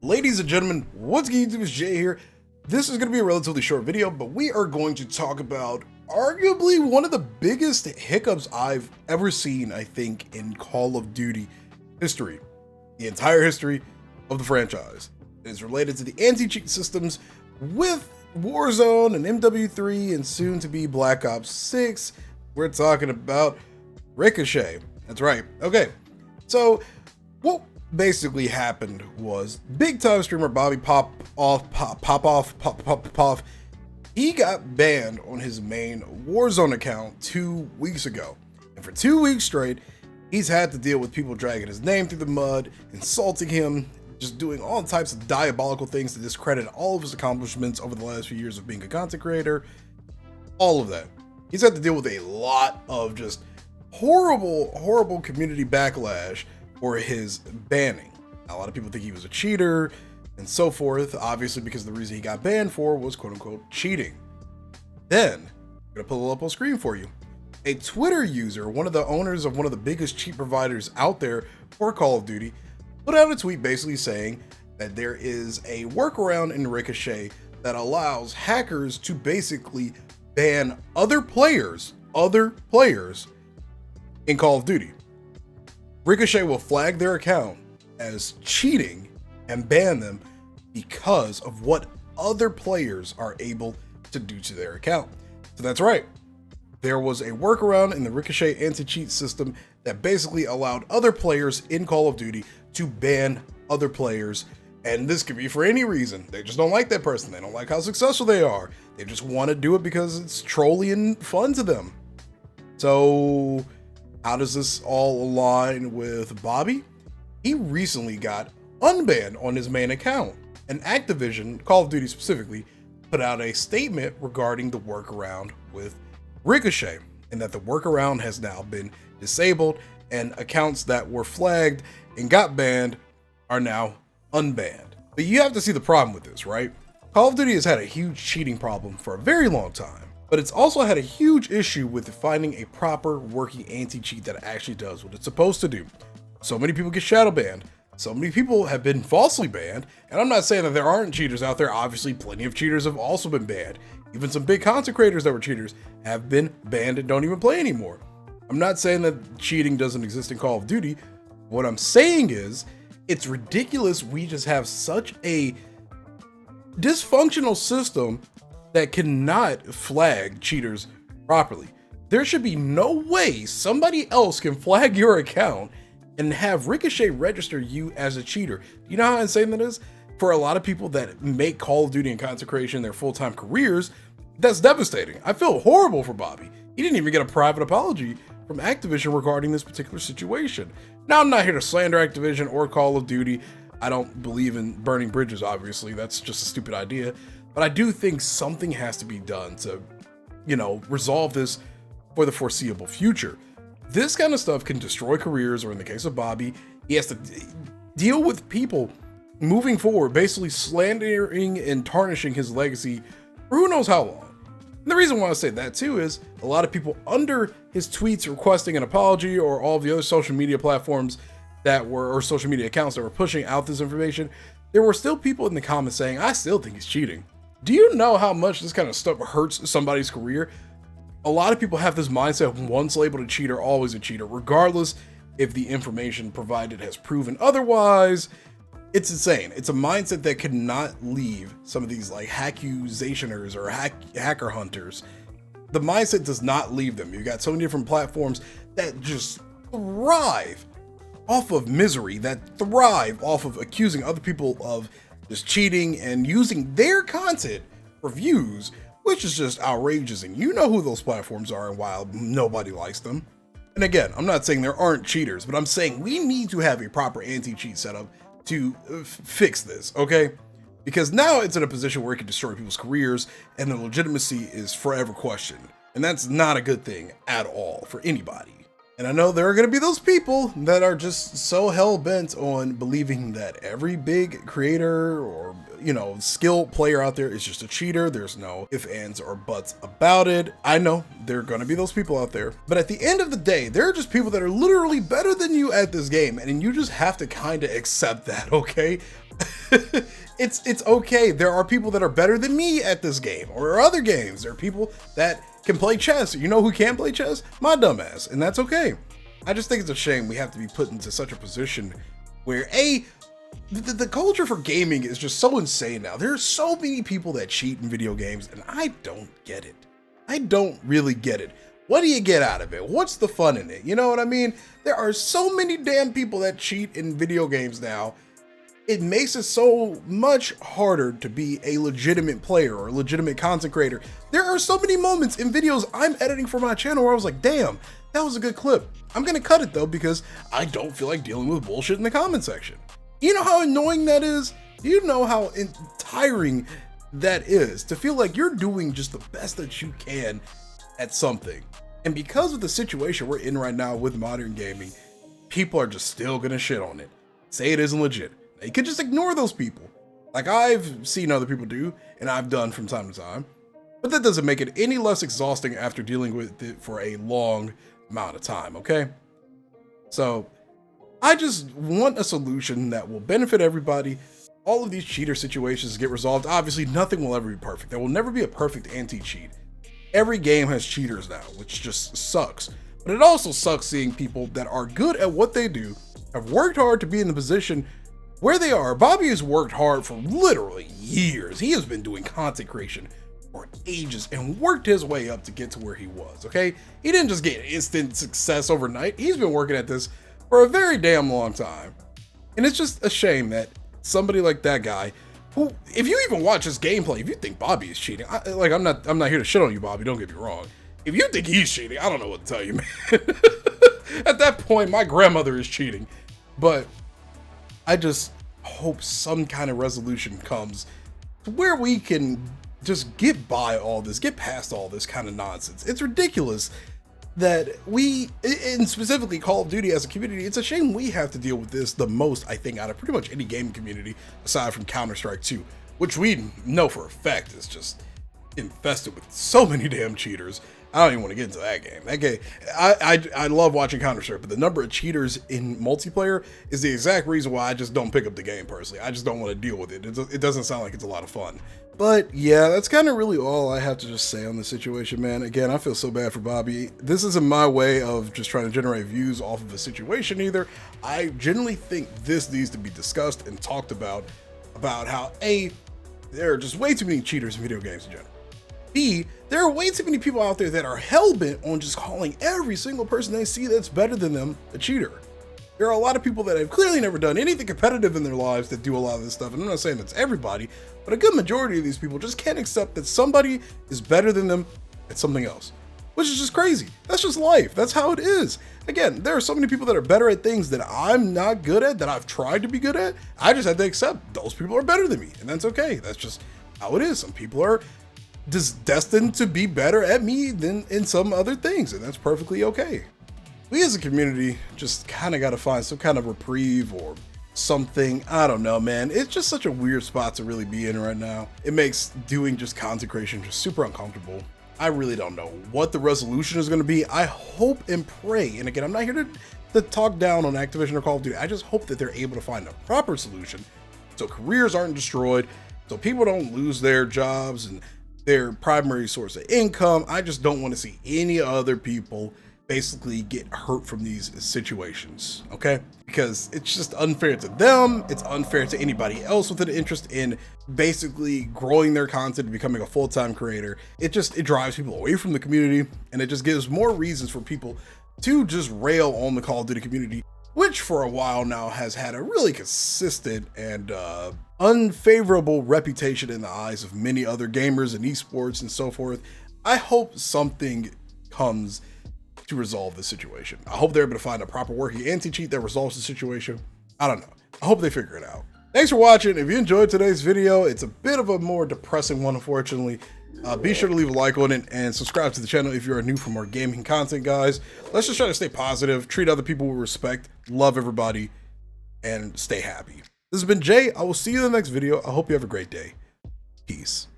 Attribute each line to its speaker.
Speaker 1: Ladies and gentlemen, what's good YouTube? It's Jay here. This is going to be a relatively short video, but we are going to talk about arguably one of the biggest hiccups I've ever seen, I think, in Call of Duty history. The entire history of the franchise. It is related to the anti-cheat systems with Warzone and MW3 and soon to be Black Ops 6. We're talking about Ricochet. That's right. Okay, so what basically happened was big time streamer Bobby Popoff, he got banned on his main Warzone account 2 weeks ago. And for 2 weeks straight, he's had to deal with people dragging his name through the mud, insulting him, just doing all types of diabolical things to discredit all of his accomplishments over the last few years of being a content creator. All of that. He's had to deal with a lot of just horrible community backlash for his banning. A lot of people think he was a cheater and so forth, obviously because the reason he got banned for was quote unquote cheating. Then, I'm gonna pull it up on screen for you. A Twitter user, one of the owners of one of the biggest cheat providers out there for Call of Duty, put out a tweet basically saying that there is a workaround in Ricochet that allows hackers to basically ban other players in Call of Duty. Ricochet will flag their account as cheating and ban them because of what other players are able to do to their account. So that's right. There was a workaround in the Ricochet anti-cheat system that basically allowed other players in Call of Duty to ban other players. And this could be for any reason. They just don't like that person. They don't like how successful they are. They just want to do it because it's trolly and fun to them. So how does this all align with Bobby? He recently got unbanned on his main account, and Activision, Call of Duty specifically, put out a statement regarding the workaround with Ricochet, and that the workaround has now been disabled, and accounts that were flagged and got banned are now unbanned. But you have to see the problem with this, right? Call of Duty has had a huge cheating problem for a very long time, but it's also had a huge issue with finding a proper working anti-cheat that actually does what it's supposed to do. So many people get shadow banned. So many people have been falsely banned. And I'm not saying that there aren't cheaters out there. Obviously, plenty of cheaters have also been banned. Even some big content creators that were cheaters have been banned and don't even play anymore. I'm not saying that cheating doesn't exist in Call of Duty. What I'm saying is, it's ridiculous we just have such a dysfunctional system that cannot flag cheaters properly. There should be no way somebody else can flag your account and have Ricochet register you as a cheater. You know how insane that is? For a lot of people that make Call of Duty and content creation their full-time careers, that's devastating. I feel horrible for Bobby. He didn't even get a private apology from Activision regarding this particular situation. Now, I'm not here to slander Activision or Call of Duty. I don't believe in burning bridges, obviously. That's just a stupid idea. But I do think something has to be done to, resolve this for the foreseeable future. This kind of stuff can destroy careers, or in the case of Bobby, he has to deal with people moving forward, basically slandering and tarnishing his legacy for who knows how long. And the reason why I say that too is a lot of people under his tweets requesting an apology, or all of the other social media platforms that were, or social media accounts that were pushing out this information, there were still people in the comments saying, I still think he's cheating. Do you know how much this kind of stuff hurts somebody's career? A lot of people have this mindset of once labeled a cheater, always a cheater, regardless if the information provided has proven otherwise. It's insane. It's a mindset that cannot leave some of these like accusationers or hacker hunters. The mindset does not leave them. You got so many different platforms that just thrive off of misery, that thrive off of accusing other people of just cheating and using their content for views, which is just outrageous. And you know who those platforms are and why nobody likes them. And again, I'm not saying there aren't cheaters, but I'm saying we need to have a proper anti-cheat setup to fix this, okay? Because now it's in a position where it can destroy people's careers and the legitimacy is forever questioned. And that's not a good thing at all for anybody. And I know there are going to be those people that are just so hell-bent on believing that every big creator or, skilled player out there is just a cheater. There's no ifs, ands, or buts about it. I know there are going to be those people out there. But at the end of the day, there are just people that are literally better than you at this game. And you just have to kind of accept that, okay? It's okay. There are people that are better than me at this game or other games. There are people that can play chess. You know who can play chess? My dumbass, and that's okay. I just think it's a shame we have to be put into such a position where the culture for gaming is just so insane now. There are so many people that cheat in video games, and I don't get it. I don't really get it. What do you get out of it? What's the fun in it? You know what I mean? There are so many damn people that cheat in video games now. It makes it so much harder to be a legitimate player or a legitimate content creator. There are so many moments in videos I'm editing for my channel where I was like, damn, that was a good clip. I'm gonna cut it though because I don't feel like dealing with bullshit in the comment section. You know how annoying that is? You know how tiring that is to feel like you're doing just the best that you can at something. And because of the situation we're in right now with modern gaming, people are just still gonna shit on it. Say it isn't legit. You could just ignore those people, like I've seen other people do, and I've done from time to time. But that doesn't make it any less exhausting after dealing with it for a long amount of time, okay? So, I just want a solution that will benefit everybody. All of these cheater situations get resolved. Obviously, nothing will ever be perfect. There will never be a perfect anti-cheat. Every game has cheaters now, which just sucks. But it also sucks seeing people that are good at what they do, have worked hard to be in the position where they are. Bobby has worked hard for literally years. He has been doing content creation for ages and worked his way up to get to where he was, okay? He didn't just get instant success overnight. He's been working at this for a very damn long time. And it's just a shame that somebody like that guy, who, if you even watch his gameplay, if you think Bobby is cheating, I'm not here to shit on you, Bobby, don't get me wrong. If you think he's cheating, I don't know what to tell you, man. At that point, my grandmother is cheating. But I just hope some kind of resolution comes to where we can just get by all this, get past all this kind of nonsense. It's ridiculous that we, and specifically Call of Duty as a community, it's a shame we have to deal with this the most, I think, out of pretty much any gaming community aside from Counter-Strike 2, which we know for a fact is just infested with so many damn cheaters. I don't even want to get into that game. That game, I love watching Counter-Strike, but the number of cheaters in multiplayer is the exact reason why I just don't pick up the game personally. I just don't want to deal with it. It doesn't sound like it's a lot of fun. But yeah, that's kind of really all I have to just say on the situation, man. Again, I feel so bad for Bobby. This isn't my way of just trying to generate views off of a situation either. I genuinely think this needs to be discussed and talked about how A, there are just way too many cheaters in video games in general. B, there are way too many people out there that are hell-bent on just calling every single person they see that's better than them a cheater. There are a lot of people that have clearly never done anything competitive in their lives that do a lot of this stuff, and I'm not saying that's everybody, but a good majority of these people just can't accept that somebody is better than them at something else, which is just crazy. That's just life. That's how it is. Again, there are so many people that are better at things that I'm not good at, that I've tried to be good at. I just had to accept those people are better than me, and that's okay. That's just how it is. Some people are just destined to be better at me than in some other things, and that's perfectly okay. We as a community just kind of got to find some kind of reprieve or something. I don't know, man. It's just such a weird spot to really be in right now. It makes doing just content creation just super uncomfortable. I really don't know what the resolution is going to be. I hope and pray, and again, I'm not here to talk down on Activision or Call of Duty. I just hope that they're able to find a proper solution so careers aren't destroyed, so people don't lose their jobs and their primary source of income. I just don't want to see any other people basically get hurt from these situations, okay? Because it's just unfair to them. It's unfair to anybody else with an interest in basically growing their content and becoming a full-time creator. It drives people away from the community, and it just gives more reasons for people to just rail on the Call of Duty community, which for a while now has had a really consistent and unfavorable reputation in the eyes of many other gamers and esports and so forth. I hope something comes to resolve this situation. I hope they're able to find a proper working anti-cheat that resolves the situation. I don't know. I hope they figure it out. Thanks for watching. If you enjoyed today's video, it's a bit of a more depressing one, unfortunately. Be sure to leave a like on it and subscribe to the channel if you are new for more gaming content, guys. Let's just try to stay positive, treat other people with respect, love everybody, and stay happy. This has been Jay. I will see you in the next video. I hope you have a great day. Peace.